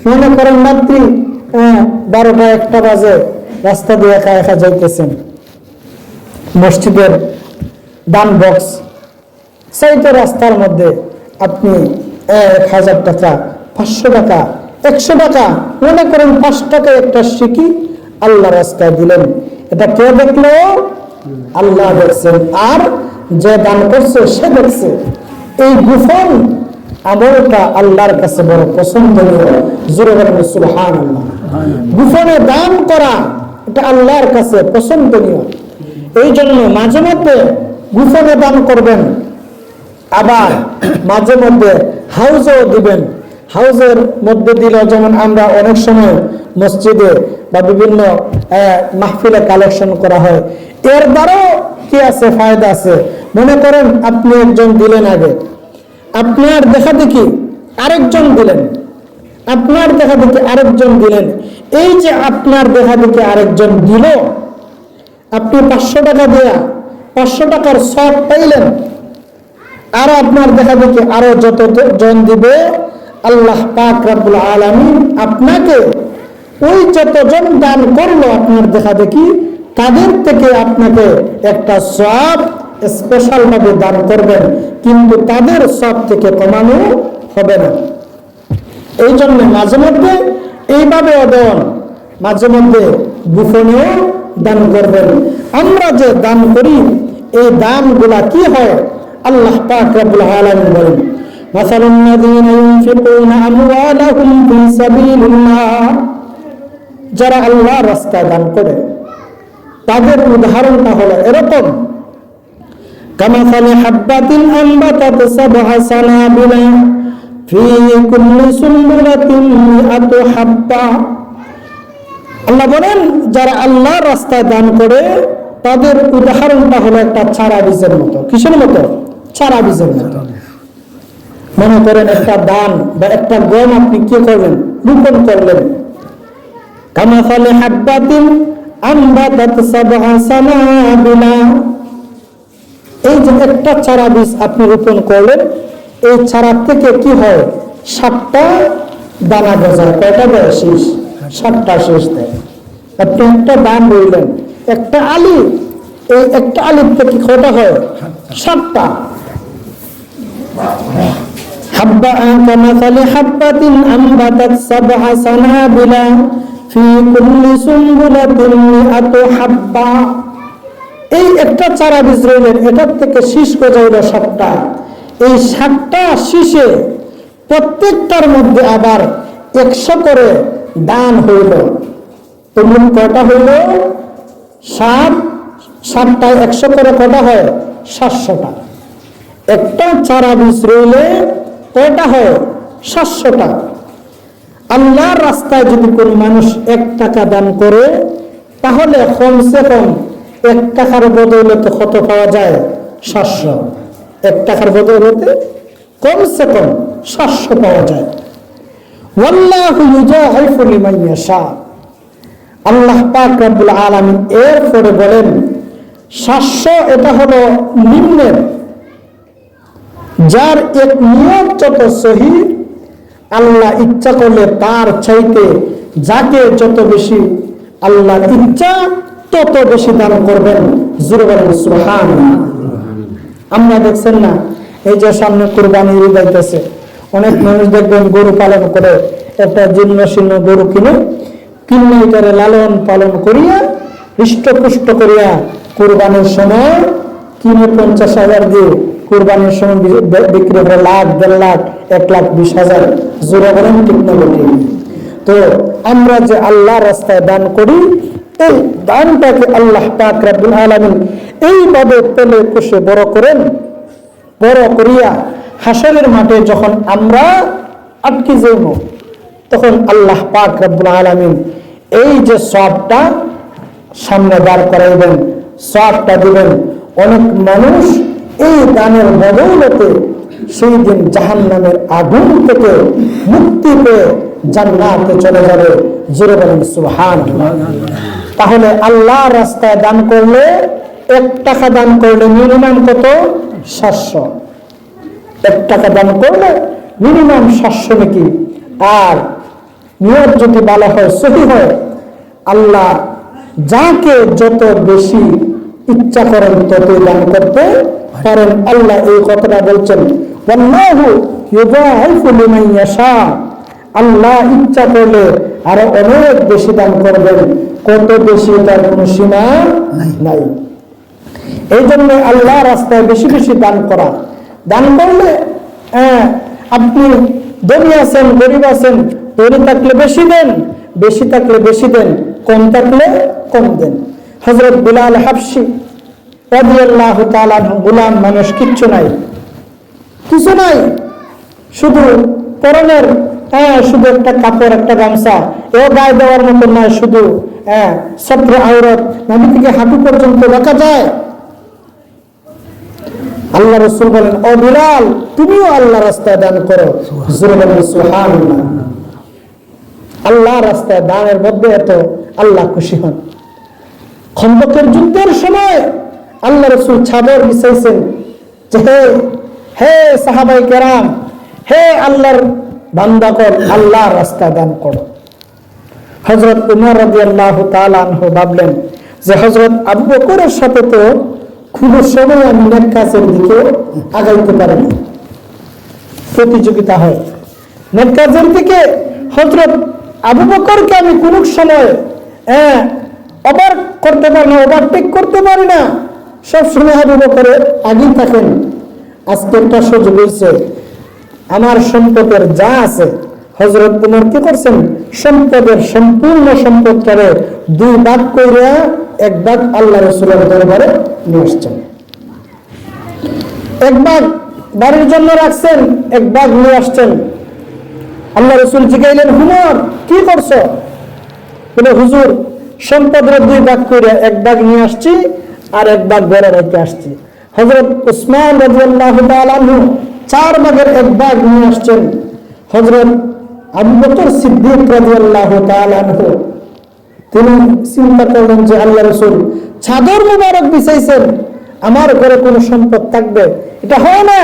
মনে করেন রাত্রি 12টা 1টা বাজে, রাস্তা দিয়ে একা একা যাইতেছেন, মসজিদের দান বক্স সাইডে রাস্তার মধ্যে আপনি 1000 টাকা, 500 টাকা, 100 টাকা, মনে করেন 5 টাকা একটা শিখি আল্লাহ রাস্তায় দিলেন। এটা কে দেখলো? আল্লাহ দেখছেন, আর যে দান করছে সে দেখছে। এই গোপন আমলটা আল্লাহর কাছে বড় পছন্দনীয়। জোরে বলেন সুবহানাল্লাহ। গোপনে দান করা এটা আল্লাহর কাছে পছন্দনীয়। এই জন্য মাঝে মধ্যে গোপনে দান করবেন, আবার মাঝে মধ্যে হাউজেও দিবেন। হাউজের মধ্যে দিলে যেমন আমরা অনেক সময় মসজিদে বা বিভিন্ন মাহফিলে কালেকশন করা হয়, এর দ্বারাও কি আছে? ফায়দা আছে। মনে করেন আপনি একজন দিলেন, আগে আপনার দেখা দেখি আরেকজন দিলেন, আপনার দেখা দেখি আরেকজন দিলেন। এই যে আপনার দেখা দেখি আরেকজন দিল, আপনি 500 টাকা দেয়া 500 টাকার সওয়াব পাইলেন। আর আপনার দেখা দেখি আরো যতজন দিবে, আল্লাহ পাক রব্বুল আলামিন আপনাকে ওই যতজন দান করলো আপনার দেখা দেখি, তাদের থেকে আপনাকে একটা সওয়াব স্পেশাল ভাবে দান করবেন, কিন্তু তাদের সওয়াব থেকে কমানো হবে না। এই জন্য মাঝে মধ্যে এইভাবেও দেন, মাঝে মধ্যে গোপনেও দান করবেন। আমরা যে দান করি, এই দানগুলা কি হয়? আল্লাহ পাক রব্বুল আলামিন বলেন, মাসালুল্লাযীনা ইউনফিকুনা আমওয়ালাহুম ফি সাবিলিল্লাহ, যারা আল্লাহর রাস্তায় দান করে তাদের উদাহরণটা হলো এরকম, কামাসালি হাব্বাতিন আনবাতাত সাবআ সানাবিলা ফি কুল্লি সুমবুলাতিন মিআতু হাব্বা। আল্লাহ বলেন, যারা আল্লাহর রাস্তায় দান করে তাদের উদাহরণটা হলো একটা চারা বীজের মতো। কিসের মতো? চারা বীজের মতো। মনে করেন একটা দান বা একটা গম আপনি কি করলেন? রোপণ করলেন। কামাসালি হাব্বাতিন আনবাতাত সাবআ সানাবিলা, এই যে একটা চারা বীজ আপনি রোপণ করলেন, এই চারা থেকে কি হয়? 7টা দানা গজায়। কয়টা দেয়? শীষ। 7টা শীষ দেয়। আপনি একটা দান রইলেন, একটা আলি, এই একটা আলির থেকে কয়টা হয়? 7টা। হাব্বা কামাসালি হাব্বাতিন আনবাতাত সাবআ সানাবিলা ফি কুল্লি সুমবুলাতিন মিআতু হাব্বা। এই একটা চারা বীজ রইলেন, এটার থেকে শীষ গজাইল 7টা। এই 7টা শীষে প্রত্যেকটার মধ্যে আবার 100 করে দান হইল। তোমরা কয়টা হইল? 7টায় 100 করে কয়টা হয়? 700টা। একটা চারা বীজ রইলে কয়টা হয়? 700টা। আল্লাহর রাস্তায় যদি কোন মানুষ 1 টাকা দান করে, তাহলে কমসে কম 1 টাকার বদৌলতে কত পাওয়া যায়? 700। 1 টাকার বদৌলতে কমসে কম 700 পাওয়া যায়। ওয়াল্লাহু ইউযাইফু লিমান ইয়াশা। আল্লাহ পাক রব্বুল আলামিন এরপরে বলেন 700 এটা হলো নিম্নের, যার এক নিয়ত যত সহি, আল্লাহ ইচ্ছা করলে তার চাইতে যাকে যত বেশি আল্লাহর ইচ্ছা তত বেশি দান করবেন। জোরে বলেন সুবহানাল্লাহ। আমরা দেখছেন না, এই যে সামনে কুরবানি ঈদ আইতেছে, অনেক মানুষ দেখবেন গরু পালন করে, একটা জীর্ণ শীর্ণ গরু কিনে এটারে লালন পালন করিয়া হৃষ্টপুষ্ট করিয়া কুরবানির সময় কিনে 50,000 দিয়ে কুরবানির সময় বিক্রি করে লাখ, 1.5 লাখ, 1,20,000। জোরে বলেন ঠিক না ঠিক? তো আমরা যে আল্লাহর রাস্তায় দান করি, এই দানটাকে আল্লাহ পাক রব্বুল আলামিন এইভাবে পেলে পুষে বড় করেন। বড় করিয়া হাসরের মাঠে যখন আমরা আটকে যাইব, তখন আল্লাহ পাক রব্বুল আলামিন এই যে সওয়াবটা সামনে দাঁড় করাইবেন, সওয়াবটা দিবেন। অনেক মানুষ এই দানের বদৌলতে সেই দিন জাহান্নামের আগুন থেকে মুক্তি পেয়ে জান্নাতে চলে যাবে। জোরে বলেন সুবহানাল্লাহ। তাহলে আল্লাহর রাস্তায় দান করলে, 1 টাকা দান করলে মিনিমাম কত? 700। 1 টাকা দান করলে মিনিমাম 700 নাকি। আর নিয়ত যদি ভালো হয়, সহি হয়, আল্লাহ যাকে যত বেশি ইচ্ছা করেন ততই দান করতে পারেন। আল্লাহ এই কথাটা বলছেন, ওয়াল্লাহু ইউযাইফু লিমান ইয়াশা, আল্লাহ ইচ্ছা করলে আরো অনেক বেশি দান করবেন, কত বেশি তার কোনো সীমা নাই। এই জন্য আল্লাহ রাস্তায় বেশি বেশি দান করা। দান করলে আপনি ধনী আছেন, গরিব আছেন, ধনী থাকলে বেশি দেন, বেশি থাকলে বেশি দেন, কম থাকলে কম দেন। হযরত বিলাল হাবশী রাদিয়াল্লাহু তাআলা গোলাম মানুষ, কিচ্ছু নাই, কিছু নাই, শুধু পরনের শুধু একটা কাপড়, একটা গামছা, এও গায়ে দেওয়ার মতো নয়, শুধু সত্র আওরাত, নাভি থেকে হাঁটু পর্যন্ত দেখা যায়। আল্লাহ রাসূল বলেন, ও বিলাল, তুমিও আল্লাহ রাস্তায় দান করো। সুবহানাল্লাহ। আল্লাহ রাস্তায় দানের মধ্যে এত আল্লাহ খুশি হন। খন্দকের যুদ্ধের সময় আল্লাহ রাসূল চাদর বিছাইছেন যে হে সাহাবায়ে কেরাম, হে আল্লাহর বান্দাগণ, আল্লাহর রাস্তায় দান করো। হযরত উমর রাদিয়াল্লাহু তাআলা আনহু ভাবলেন যে হযরত আবু বকরের সাথে তো খুব সময় আমি নেক কাজের দিকে আগাইতে পারি না, প্রতিযোগিতা হয় নেক কাজের দিকে। হযরত আবু বকরকে আমি কোন সময় ওভার করতে পারি না, ওভারটেক করতে পারি না, সব সময় আবু বকরের আগেই থাকেন। আজকে একটা সুযোগ হয়েছে, আমার সম্পদের যা আছে, হযরত উমর কি করছেন, সম্পদের সম্পূর্ণ সম্পদটারে দুই ভাগ কইরা এক ভাগ আল্লাহ রাসূলের দরবারে নিয়ে আসছেন। এক ভাগ বাড়ির জন্য রাখছেন, এক ভাগ নিয়ে আসছেন। আল্লাহ রাসূল জিজ্ঞাইলেন, উমর কি করছো? বলে, হুজুর, সম্পদের দুই ভাগ কইরা এক ভাগ নিয়ে আসছি, আর এক ভাগ ঘরে রেখে আসছি। হযরত উসমান রাদিয়াল্লাহু তাআলা আনহু 4 ভাগের এক ভাগ নিয়ে আসছেন। হযরত আবু বকর সিদ্দিক রাদিয়াল্লাহু তাআলা আনহু তিনি চিন্তা করলেন যে আল্লাহ রাসূল চাদর মুবারক বিছাইছেন, আমার ঘরে কোনো সম্পদ থাকবে, এটা হয় না।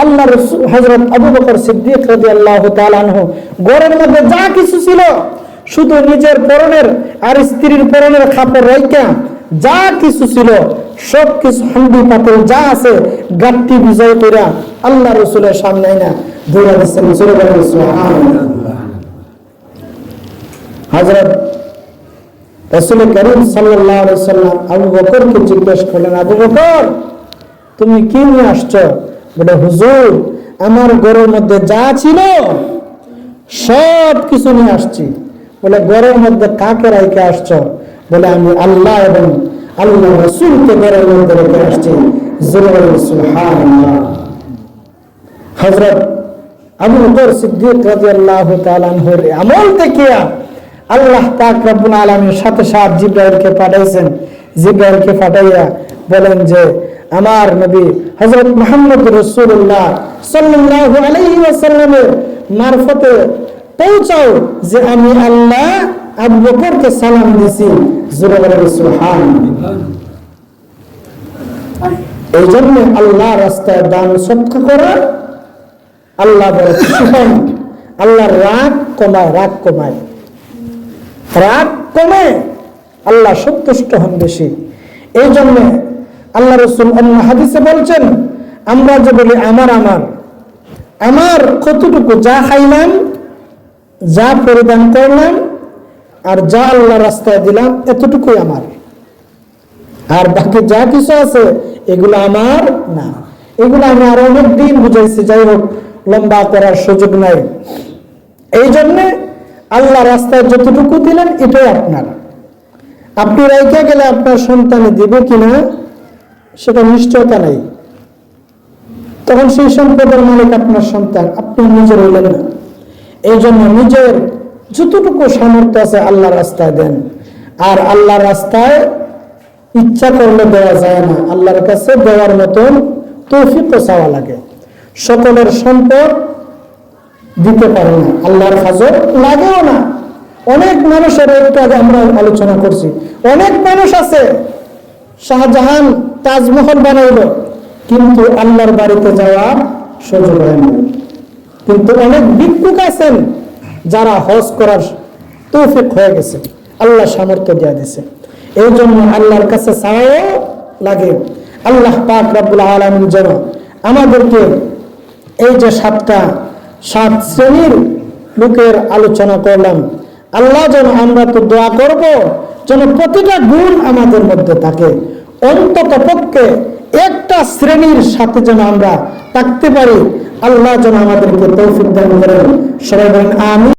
আল্লাহ রাসূল হযরত আবু বকর সিদ্দিক রাদিয়াল্লাহু তাআলা আনহু ঘরের মধ্যে যা কিছু ছিল, শুধু নিজের পরনের আর স্ত্রীর পরনের কাপড় রাইখা যা কিছু ছিল সব কিছু হান্ডি পাতিল যা আছে গাট্টি বিজয় কইরা আল্লাহ রাসূলের সামনে না দৌড়া দিচ্ছেন। সুবহানাল্লাহ। হযরত রাসূল করিম সাল্লাল্লাহু আলাইহি সাল্লাম আবু বকরকে জিজ্ঞেস করলেন, আবু বকর, তুমি কি নিয়ে আসছো? বলে, হুজুর, আমার ঘরের মধ্যে যা ছিল সব কিছু নিয়ে আসছি। বলে, ঘরের মধ্যে কাকে রাইখে আসছো? বলে, আমি আল্লাহ এবং আল্লাহ রাসূলকে ঘরের মধ্যে রেখে আসছি। সুবহানাল্লাহ। হযরত আবু বকর সিদ্দিক রাদিয়াল্লাহু তাআলা আনহুর আমল দেখিয়া আল্লাহ পাক রব্বুল আলামিন সাথে সাথে জিবরাইলকে পাঠাইছেন। জিবরাইলকে পাঠাইয়া বলেন যে আমার নবী হযরত মুহাম্মদ রাসূলুল্লাহ সাল্লাল্লাহু আলাইহি ওয়াসাল্লামের মারফতে পৌঁছাও যে আমি আল্লাহ আবু বকরকে সালাম দিছি। সুবহানাল্লাহ। এই জন্য আল্লাহ রাস্তায় দান সদকা করা আল্লাহ বড় খুশি হন। আল্লাহ রাগ কমায়, রাগ কমায়, রাগ কমে, আল্লাহ সন্তুষ্ট হন বেশি। এই জন্য আল্লাহ রাসূল অন্য হাদিসে বলছেন, আমরা যে বলি আমার আমার আমার কতটুকু যা খাইলাম, যা পরিধান করলাম, আর যা আল্লাহ রাস্তায় দিলাম, এতটুকুই আমার, আর বাকি যা কিছু আছে এগুলো আমার না। এগুলো আমি আরো অনেক দিন বুঝাইছি, যাই হোক লম্বা করার সুযোগ নাই। এই জন্যে আল্লাহ রাস্তায় যতটুকু দিলেন এটাই আপনার। আপনি রাইখা গেলে আপনার সন্তানে দিবে কিনা সেটা নিশ্চয়তা নাই, তখন সেই সম্পদের মালিক আপনার সন্তান, আপনি নিজে রইলেন না। এই জন্য নিজের যতটুকু সামর্থ্য আছে আল্লাহ রাস্তায় দেন। আর আল্লাহ রাস্তায় ইচ্ছা করলে দেওয়া যায় না, আল্লাহর কাছে দেওয়ার মতন তৌফিকও চাওয়া লাগে। সকলের সম্পদ দিতে পারে না, আল্লাহর হাজর লাগেও না। অনেক মানুষের একটু আগে আমরা আলোচনা করছি, অনেক মানুষ আছে শাহজাহান তাজমহল বানাইলো কিন্তু আল্লাহর বাড়িতে যাওয়ার সুযোগ হয় না। কিন্তু অনেক ভিক্ষুক আছেন যারা হজ করার তৌফিক হয়ে গেছে, আল্লাহ সামর্থ্য দিয়ে দিয়েছে। এই জন্য আল্লাহর কাছে চাওয়াও লাগে, আল্লাহ পাক রব্বুল আলামিন যেন আমাদেরকে এই যে সাত শ্রেণীর লোকের আলোচনা করলাম, আল্লাহ যেন আমরা তো দোয়া করব যেন প্রতিটা গুণ আমাদের মধ্যে থাকে, অন্তত পক্ষে একটা শ্রেণীর সাথে যেন আমরা থাকতে পারি। আল্লাহ যেন আমাদেরকে তৌফিক দান করেন। সবাই বলেন আমিন।